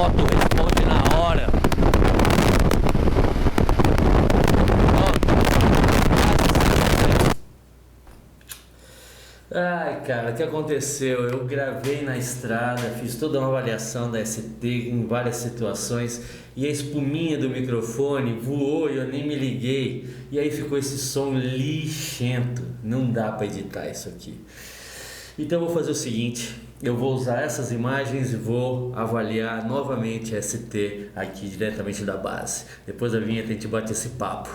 moto responde na hora. Ai, cara, o que aconteceu? Eu gravei na estrada, fiz toda uma avaliação da ST em várias situações e a espuminha do microfone voou e eu nem me liguei. E aí ficou esse som lixento. Não dá pra editar isso aqui. Então eu vou fazer o seguinte, eu vou usar essas imagens e vou avaliar novamente a ST aqui diretamente da base. Depois da vinheta a gente bate esse papo.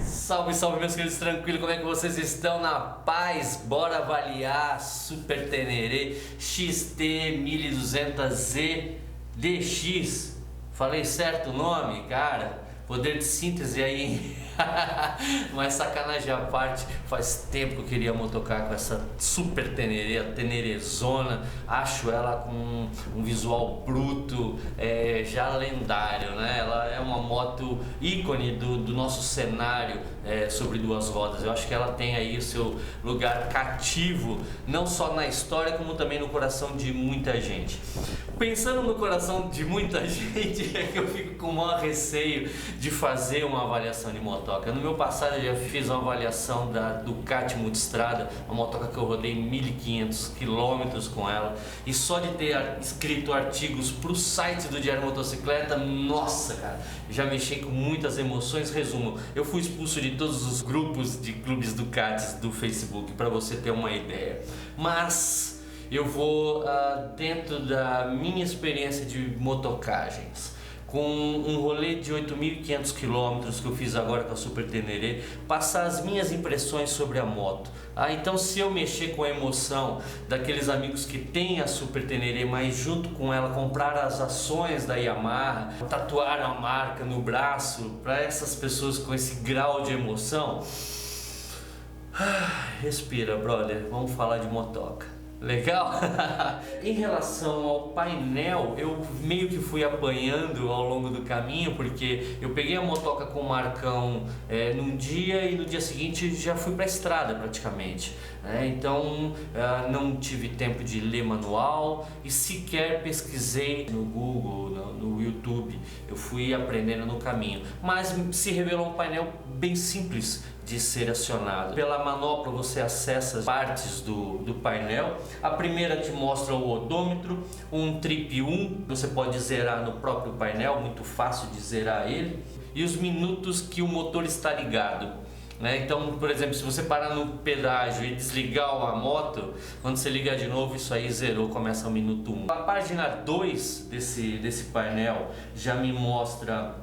Salve, salve meus queridos, tranquilo, como é que vocês estão? Na paz? Bora avaliar Super Tenere XT 1200Z DX. Falei certo o nome, cara? Poder de síntese aí. Mas sacanagem à parte, faz tempo que eu queria motocar com essa Super Tenere, a Tenerezona. Acho ela com um visual bruto, já lendário, né? Ela é uma moto ícone do nosso cenário sobre duas rodas. Eu acho que ela tem aí o seu lugar cativo, não só na história, como também no coração de muita gente. Pensando no coração de muita gente, é que eu fico com o maior receio de fazer uma avaliação de motoca. No meu passado eu já fiz uma avaliação da Ducati Multistrada, uma motoca que eu rodei 1.500 km com ela, e só de ter escrito artigos para o site do Diário Motocicleta, nossa, cara, já mexi com muitas emoções. Resumo, eu fui expulso de todos os grupos de clubes Ducatis do Facebook, para você ter uma ideia. Mas eu vou dentro da minha experiência de motocagens, com um rolê de 8.500 km que eu fiz agora com a Super Tenere, passar as minhas impressões sobre a moto. Então se eu mexer com a emoção daqueles amigos que têm a Super Tenere, mas junto com ela comprar as ações da Yamaha, tatuar a marca no braço, para essas pessoas com esse grau de emoção, respira, brother, vamos falar de motoca. Legal? Em relação ao painel, eu meio que fui apanhando ao longo do caminho, porque eu peguei a motoca com o Marcão num dia e no dia seguinte já fui para a estrada praticamente. Então não tive tempo de ler manual e sequer pesquisei no Google, no YouTube. Eu fui aprendendo no caminho, mas se revelou um painel bem simples de ser acionado. Pela manopla você acessa partes do painel. A primeira te mostra o odômetro, um trip 1, você pode zerar no próprio painel, muito fácil de zerar ele, e os minutos que o motor está ligado. Então, por exemplo, se você parar no pedágio e desligar a moto, quando você ligar de novo, isso aí zerou, começa o minuto 1. A página 2 desse painel já me mostra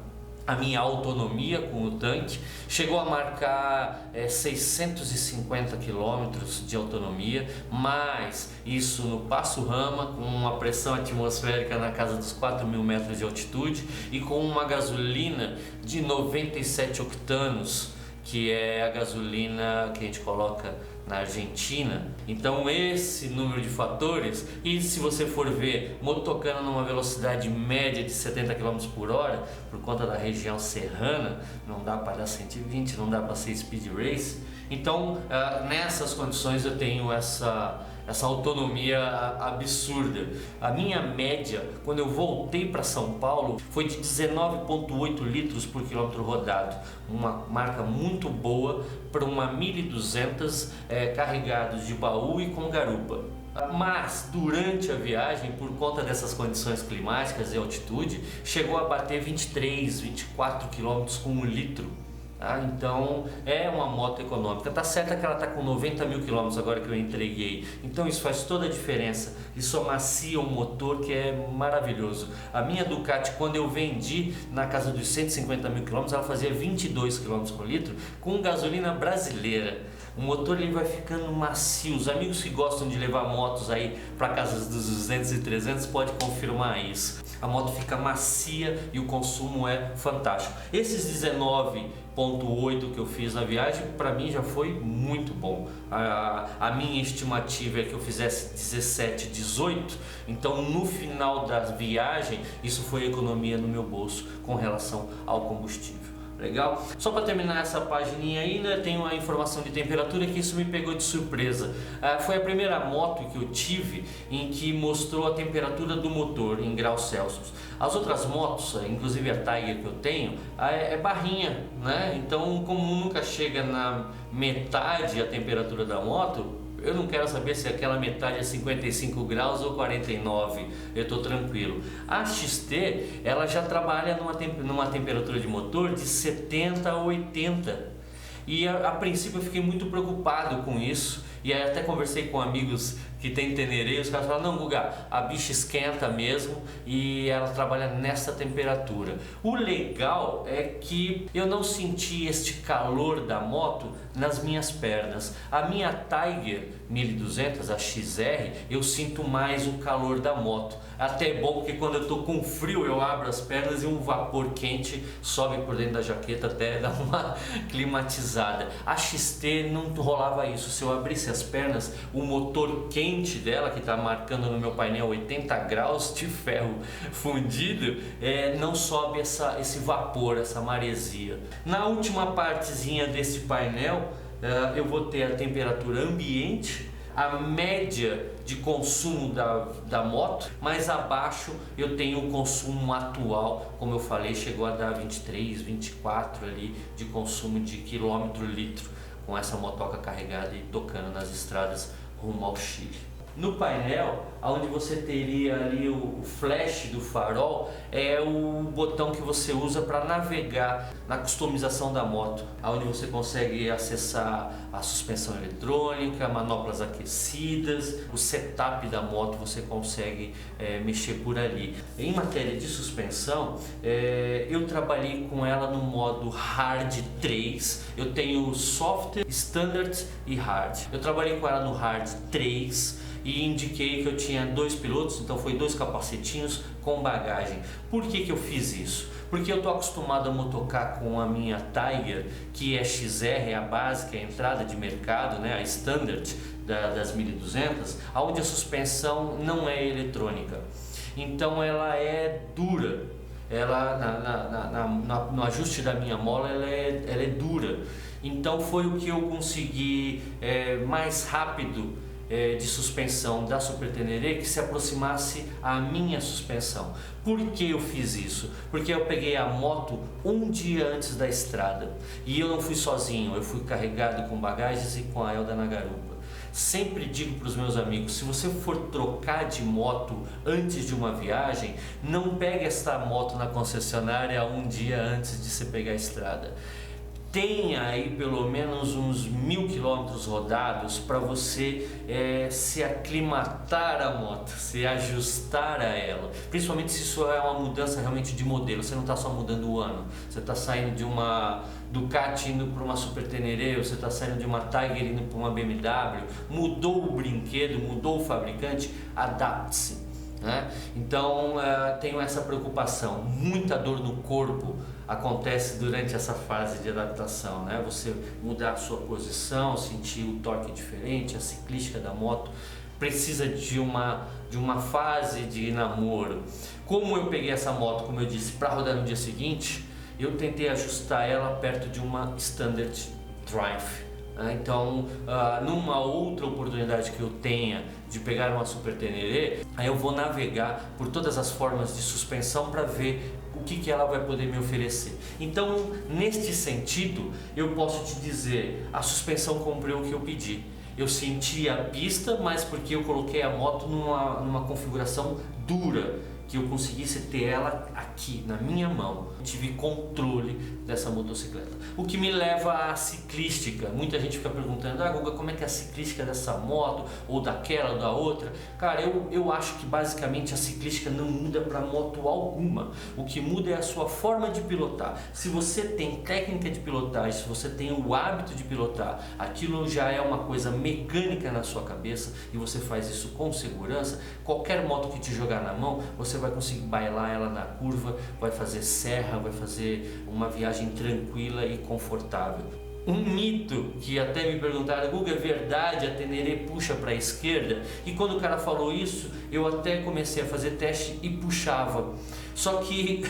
a minha autonomia com o tanque. Chegou a marcar 650 km de autonomia, mas isso no Passo Rama, com uma pressão atmosférica na casa dos 4.000 metros de altitude e com uma gasolina de 97 octanos, que é a gasolina que a gente coloca na Argentina. Então esse número de fatores, e se você for ver motocando numa velocidade média de 70 km por hora, por conta da região serrana, não dá para dar 120, não dá para ser speed race. Então nessas condições eu tenho essa autonomia absurda. A minha média, quando eu voltei para São Paulo, foi de 19,8 litros por quilômetro rodado. Uma marca muito boa para uma 1.200 carregados de baú e com garupa. Mas durante a viagem, por conta dessas condições climáticas e altitude, chegou a bater 23, 24 km com 1 litro. Então é uma moto econômica. Tá certo que ela está com 90 mil quilômetros agora que eu entreguei, então isso faz toda a diferença. Isso amacia o motor, que é maravilhoso. A minha Ducati, quando eu vendi na casa dos 150 mil quilômetros, ela fazia 22 quilômetros por litro com gasolina brasileira. O motor ele vai ficando macio. Os amigos que gostam de levar motos aí para casas dos 200 e 300 pode confirmar isso. A moto fica macia e o consumo é fantástico. Esses 19,8 que eu fiz na viagem, para mim já foi muito bom. A minha estimativa é que eu fizesse 17, 18, então no final da viagem isso foi economia no meu bolso com relação ao combustível. Legal? Só para terminar essa pagininha aí, né, tem uma informação de temperatura que isso me pegou de surpresa. Foi a primeira moto que eu tive em que mostrou a temperatura do motor em graus Celsius. As outras motos, inclusive a Tiger que eu tenho, é barrinha, né? Então, como nunca chega na metade a temperatura da moto, eu não quero saber se aquela metade é 55 graus ou 49, eu estou tranquilo. A XT, ela já trabalha numa temperatura de motor de 70 a 80. E a princípio eu fiquei muito preocupado com isso, e aí até conversei com amigos que tem Teneré, os caras falaram, não Guga, a bicha esquenta mesmo e ela trabalha nessa temperatura. O legal é que eu não senti este calor da moto nas minhas pernas. A minha Tiger 1200, a XR, eu sinto mais o calor da moto. Até é bom porque quando eu estou com frio eu abro as pernas e um vapor quente sobe por dentro da jaqueta até dar uma climatizada. A XT não rolava isso, se eu abrisse as pernas, o motor quente dela, que está marcando no meu painel 80 graus de ferro fundido, não sobe esse vapor, essa maresia. Na última partezinha desse painel eu vou ter a temperatura ambiente, a média de consumo da moto, mas abaixo eu tenho o consumo atual, como eu falei, chegou a dar 23, 24 ali de consumo de quilômetro-litro com essa motoca carregada e tocando nas estradas rumo ao Chile. No painel, onde você teria ali o flash do farol, é o botão que você usa para navegar na customização da moto, onde você consegue acessar a suspensão eletrônica, manoplas aquecidas, o setup da moto você consegue mexer por ali. Em matéria de suspensão, eu trabalhei com ela no modo Hard 3, eu tenho Soft, Standard e Hard. Eu trabalhei com ela no Hard 3, e indiquei que eu tinha 2 pilotos, então foi 2 capacetinhos com bagagem. Por que eu fiz isso? Porque eu estou acostumado a motocar com a minha Tiger, que é XR, a básica, a entrada de mercado, né, a Standard das 1200, onde a suspensão não é eletrônica. Então ela é dura, ela no ajuste da minha mola ela é dura. Então foi o que eu consegui mais rápido de suspensão da Super Teneré que se aproximasse à minha suspensão. Por que eu fiz isso? Porque eu peguei a moto um dia antes da estrada e eu não fui sozinho, eu fui carregado com bagagens e com a Elda na garupa. Sempre digo para os meus amigos, se você for trocar de moto antes de uma viagem, não pegue esta moto na concessionária um dia antes de você pegar a estrada. Tenha aí pelo menos uns 1000 quilômetros rodados para você se aclimatar à moto, se ajustar a ela, principalmente se isso é uma mudança realmente de modelo. Você não está só mudando o ano, você está saindo de uma Ducati indo para uma Super Teneré, você está saindo de uma Tiger indo para uma BMW, mudou o brinquedo, mudou o fabricante, adapte-se, né? Então tenho essa preocupação, muita dor no corpo acontece durante essa fase de adaptação, né? Você mudar a sua posição, sentir o torque diferente, a ciclística da moto precisa de uma fase de namoro. Como eu peguei essa moto, como eu disse, para rodar no dia seguinte, eu tentei ajustar ela perto de uma Standard Drive. Então, numa outra oportunidade que eu tenha de pegar uma Super Teneré, aí eu vou navegar por todas as formas de suspensão para ver o que ela vai poder me oferecer. Então, neste sentido, eu posso te dizer, a suspensão cumpriu o que eu pedi. Eu senti a pista, mas porque eu coloquei a moto numa configuração dura, que eu conseguisse ter ela aqui na minha mão. Tive controle dessa motocicleta. O que me leva à ciclística. Muita gente fica perguntando, Guga, como é que é a ciclística dessa moto, ou daquela, ou da outra? Cara, eu acho que basicamente a ciclística não muda para moto alguma. O que muda é a sua forma de pilotar. Se você tem técnica de pilotagem, se você tem o hábito de pilotar, aquilo já é uma coisa mecânica na sua cabeça e você faz isso com segurança, qualquer moto que te jogar na mão, você vai conseguir bailar ela na curva, vai fazer serra, vai fazer uma viagem tranquila e confortável. Um mito que até me perguntaram, Guga, é verdade, a Teneré puxa para a esquerda? E quando o cara falou isso, eu até comecei a fazer teste e puxava. Só que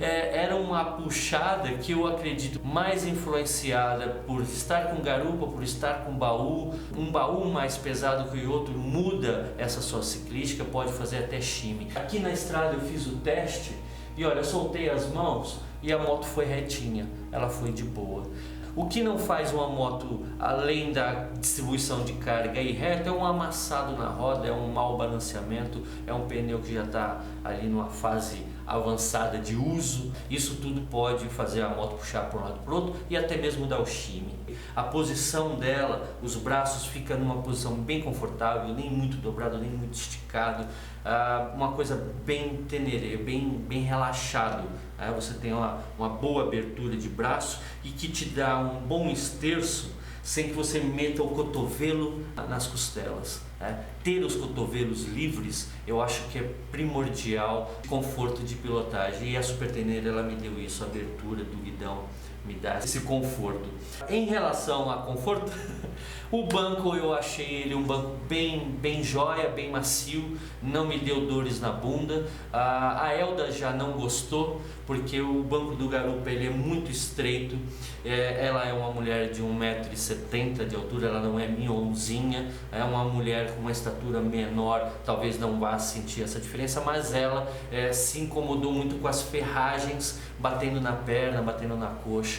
era uma puxada que eu acredito mais influenciada por estar com garupa, por estar com baú. Um baú mais pesado que o outro muda essa sua ciclística, pode fazer até shimmy. Aqui na estrada eu fiz o teste e olha, eu soltei as mãos e a moto foi retinha, ela foi de boa. O que não faz uma moto, além da distribuição de carga e reta, é um amassado na roda, é um mau balanceamento, é um pneu que já está ali numa fase avançada de uso. Isso tudo pode fazer a moto puxar para um lado para o outro e até mesmo dar o shimmy. A posição dela, os braços ficam numa posição bem confortável, nem muito dobrado, nem muito esticado. Uma coisa bem tenerê, bem relaxado. Você tem uma boa abertura de braço e que te dá um bom esterço sem que você meta o cotovelo nas costelas. Ter os cotovelos livres eu acho que é primordial, conforto de pilotagem, e a Super Tenere ela me deu isso, a abertura do guidão me dá esse conforto. Em relação a conforto, o banco eu achei ele um banco bem joia, bem macio, não me deu dores na bunda. A Elda já não gostou, porque o banco do garupa ele é muito estreito. Ela é uma mulher de 1,70 m de altura, ela não é minhonzinha, é uma mulher com uma estatura menor, talvez não vá sentir essa diferença, mas ela se incomodou muito com as ferragens batendo na perna, batendo na coxa.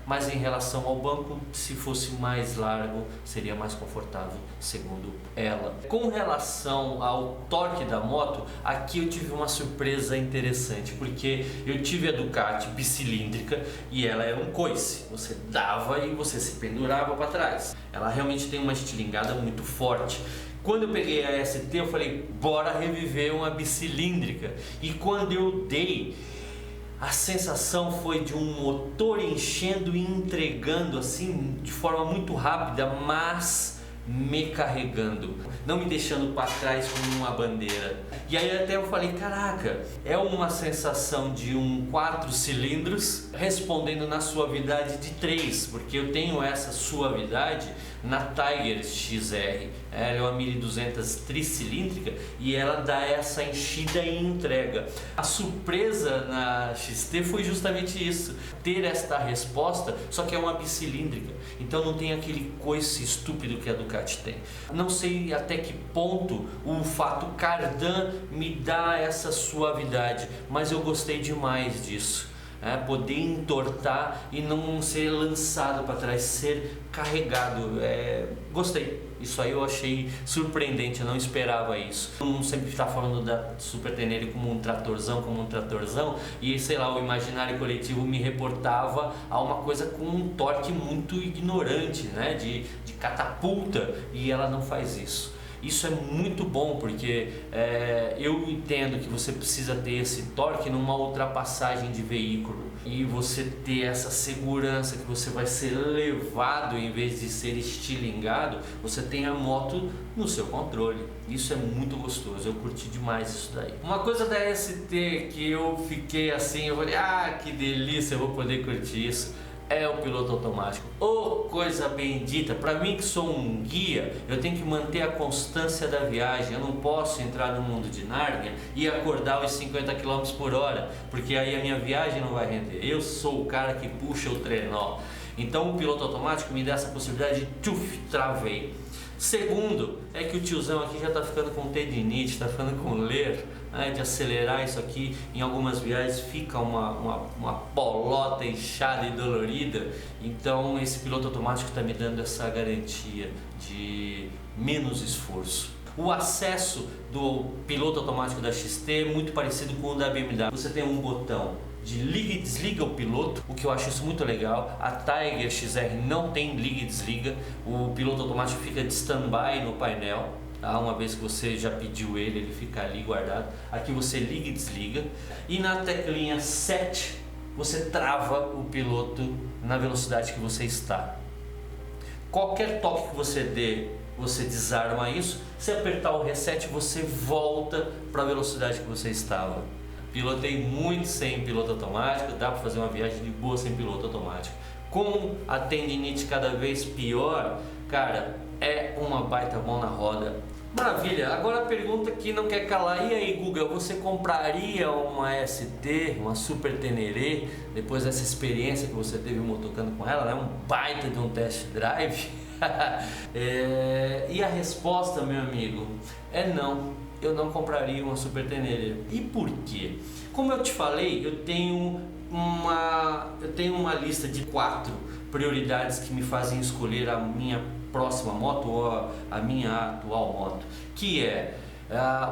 Mas em relação ao banco, se fosse mais largo, seria mais confortável, segundo ela. Com relação ao torque da moto, aqui eu tive uma surpresa interessante, porque eu tive a Ducati bicilíndrica e ela era um coice. Você dava e você se pendurava para trás. Ela realmente tem uma estilingada muito forte. Quando eu peguei a ST, eu falei, bora reviver uma bicilíndrica. E quando eu dei, a sensação foi de um motor enchendo e entregando assim de forma muito rápida, mas me carregando, não me deixando para trás como uma bandeira. E aí até eu falei, caraca, é uma sensação de um 4 cilindros respondendo na suavidade de 3, porque eu tenho essa suavidade na Tiger XR. Ela é uma 1200 tricilíndrica e ela dá essa enchida e entrega. A surpresa na XT foi justamente isso, ter esta resposta, só que é uma bicilíndrica, então não tem aquele coice estúpido que a Ducati tem. Não sei até que ponto o fato cardan me dá essa suavidade, mas eu gostei demais disso. Poder entortar e não ser lançado para trás, ser carregado. Gostei. Isso aí eu achei surpreendente, eu não esperava isso. Todo mundo sempre está falando da Super Tenere como um tratorzão, e sei lá, o imaginário coletivo me reportava a uma coisa com um torque muito ignorante, né? de catapulta, e ela não faz isso. Isso é muito bom, porque eu entendo que você precisa ter esse torque numa ultrapassagem de veículo e você ter essa segurança que você vai ser levado em vez de ser estilingado. Você tem a moto no seu controle. Isso é muito gostoso, eu curti demais isso daí. Uma coisa da ST que eu fiquei assim, eu falei, que delícia, eu vou poder curtir isso, é o piloto automático. Coisa bendita. Para mim que sou um guia, eu tenho que manter a constância da viagem. Eu não posso entrar no mundo de Nárnia e acordar aos 50 km por hora, porque aí a minha viagem não vai render. Eu sou o cara que puxa o trenó. Então o piloto automático me dá essa possibilidade de travei. Segundo, é que o tiozão aqui já está ficando com tendinite, está ficando com ler, de acelerar isso aqui. Em algumas viagens fica uma bolota inchada e dolorida. Então esse piloto automático está me dando essa garantia de menos esforço. O acesso do piloto automático da XT é muito parecido com o da BMW. Você tem um botão de liga e desliga o piloto, o que eu acho isso muito legal. A Tiger XR não tem liga e desliga, o piloto automático fica de stand-by no painel. Uma vez que você já pediu ele fica ali guardado. Aqui você liga e desliga, e na teclinha 7 você trava o piloto na velocidade que você está. Qualquer toque que você dê, você desarma isso. Se apertar o reset, você volta para a velocidade que você estava. Pilotei muito sem piloto automático, dá para fazer uma viagem de boa sem piloto automático. Com a tendinite cada vez pior, cara, é uma baita mão na roda. Maravilha, agora a pergunta que não quer calar, e aí Guga, você compraria uma ST, uma Super Teneré, depois dessa experiência que você teve motocando com ela, né? Um baita de um test drive? E a resposta, meu amigo, é não, eu não compraria uma Super Teneré. E por quê? Como eu te falei, eu tenho uma lista de 4 prioridades que me fazem escolher a minha próxima moto ou a minha atual moto, que é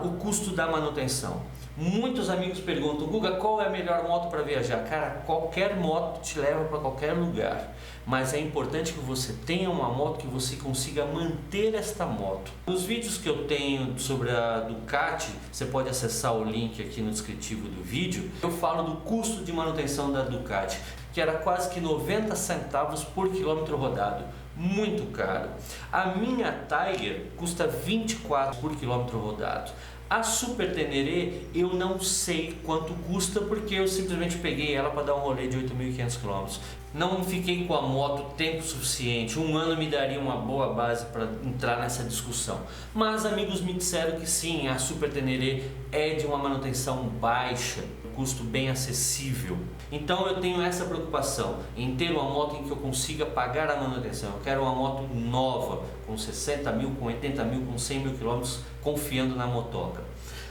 o custo da manutenção. Muitos amigos perguntam: Guga, qual é a melhor moto para viajar? Cara, qualquer moto te leva para qualquer lugar, mas é importante que você tenha uma moto que você consiga manter esta moto. Nos vídeos que eu tenho sobre a Ducati, você pode acessar o link aqui no descritivo do vídeo, eu falo do custo de manutenção da Ducati, que era quase que 90 centavos por quilômetro rodado. Muito caro. A minha Tiger custa 24 por quilômetro rodado. A Super Teneré eu não sei quanto custa, porque eu simplesmente peguei ela para dar um rolê de 8.500 km. Não fiquei com a moto tempo suficiente, 1 ano me daria uma boa base para entrar nessa discussão. Mas amigos me disseram que sim, a Super Teneré é de uma manutenção baixa, custo bem acessível. Então eu tenho essa preocupação em ter uma moto em que eu consiga pagar a manutenção. Eu quero uma moto nova, com 60 mil, com 80 mil, com 100 mil quilômetros, confiando na motoca.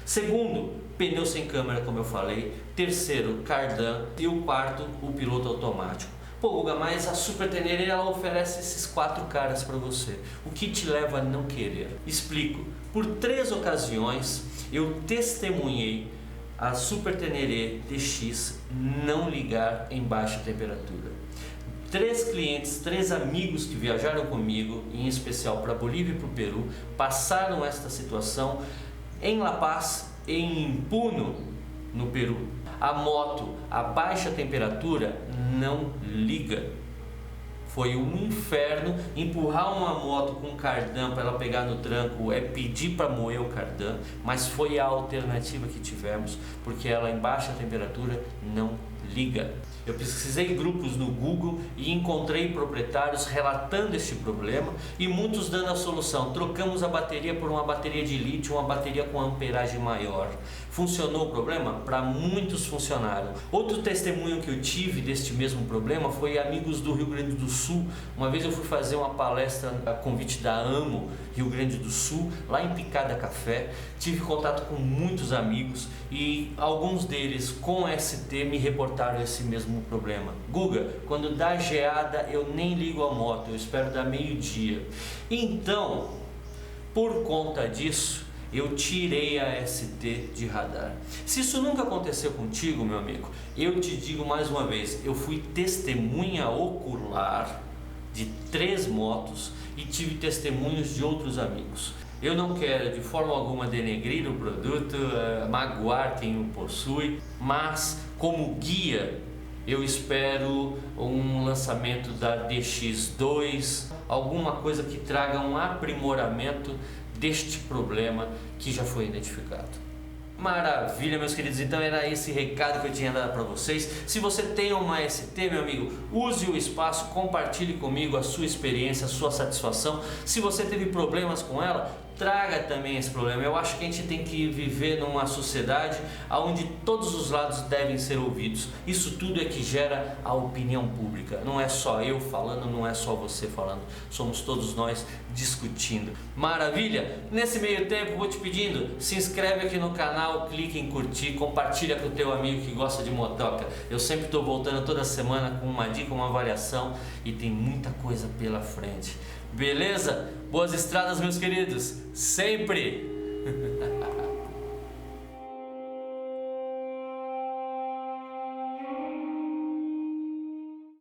Segundo, pneu sem câmera, como eu falei. Terceiro, cardan. E o quarto, o piloto automático. Pô, Guga, mas a Super Teneré ela oferece esses 4 caras para você. O que te leva a não querer? Explico. Por 3 ocasiões eu testemunhei a Super Teneré DX não ligar em baixa temperatura. 3 clientes, 3 amigos que viajaram comigo, em especial para Bolívia e para o Peru, passaram esta situação em La Paz e em Puno, no Peru. A moto a baixa temperatura não liga. Foi um inferno. Empurrar uma moto com cardan para ela pegar no tranco é pedir para moer o cardan, mas foi a alternativa que tivemos, porque ela em baixa temperatura não liga. Eu pesquisei grupos no Google e encontrei proprietários relatando este problema e muitos dando a solução. Trocamos a bateria por uma bateria de lítio, uma bateria com amperagem maior. Funcionou o problema? Para muitos funcionaram. Outro testemunho que eu tive deste mesmo problema foi amigos do Rio Grande do Sul. Uma vez eu fui fazer uma palestra a convite da AMO Rio Grande do Sul, lá em Picada Café. Tive contato com muitos amigos e alguns deles com ST me reportaram esse mesmo problema. Guga, quando dá geada eu nem ligo a moto, eu espero dar meio-dia. Então, por conta disso, eu tirei a ST de radar. Se isso nunca aconteceu contigo, meu amigo, eu te digo mais uma vez, eu fui testemunha ocular de 3 motos e tive testemunhos de outros amigos. Eu não quero de forma alguma denegrir o produto, magoar quem o possui, mas como guia eu espero um lançamento da DX2, alguma coisa que traga um aprimoramento deste problema que já foi identificado. Maravilha, meus queridos, então era esse recado que eu tinha dado para vocês. Se você tem uma ST, meu amigo, use o espaço, compartilhe comigo a sua experiência, a sua satisfação. Se você teve problemas com ela, traga também esse problema. Eu acho que a gente tem que viver numa sociedade onde todos os lados devem ser ouvidos. Isso tudo é que gera a opinião pública. Não é só eu falando, não é só você falando. Somos todos nós discutindo. Maravilha? Nesse meio tempo, vou te pedindo, se inscreve aqui no canal, clique em curtir, compartilha com o teu amigo que gosta de motoca. Eu sempre estou voltando toda semana com uma dica, uma avaliação e tem muita coisa pela frente. Beleza? Boas estradas, meus queridos, sempre!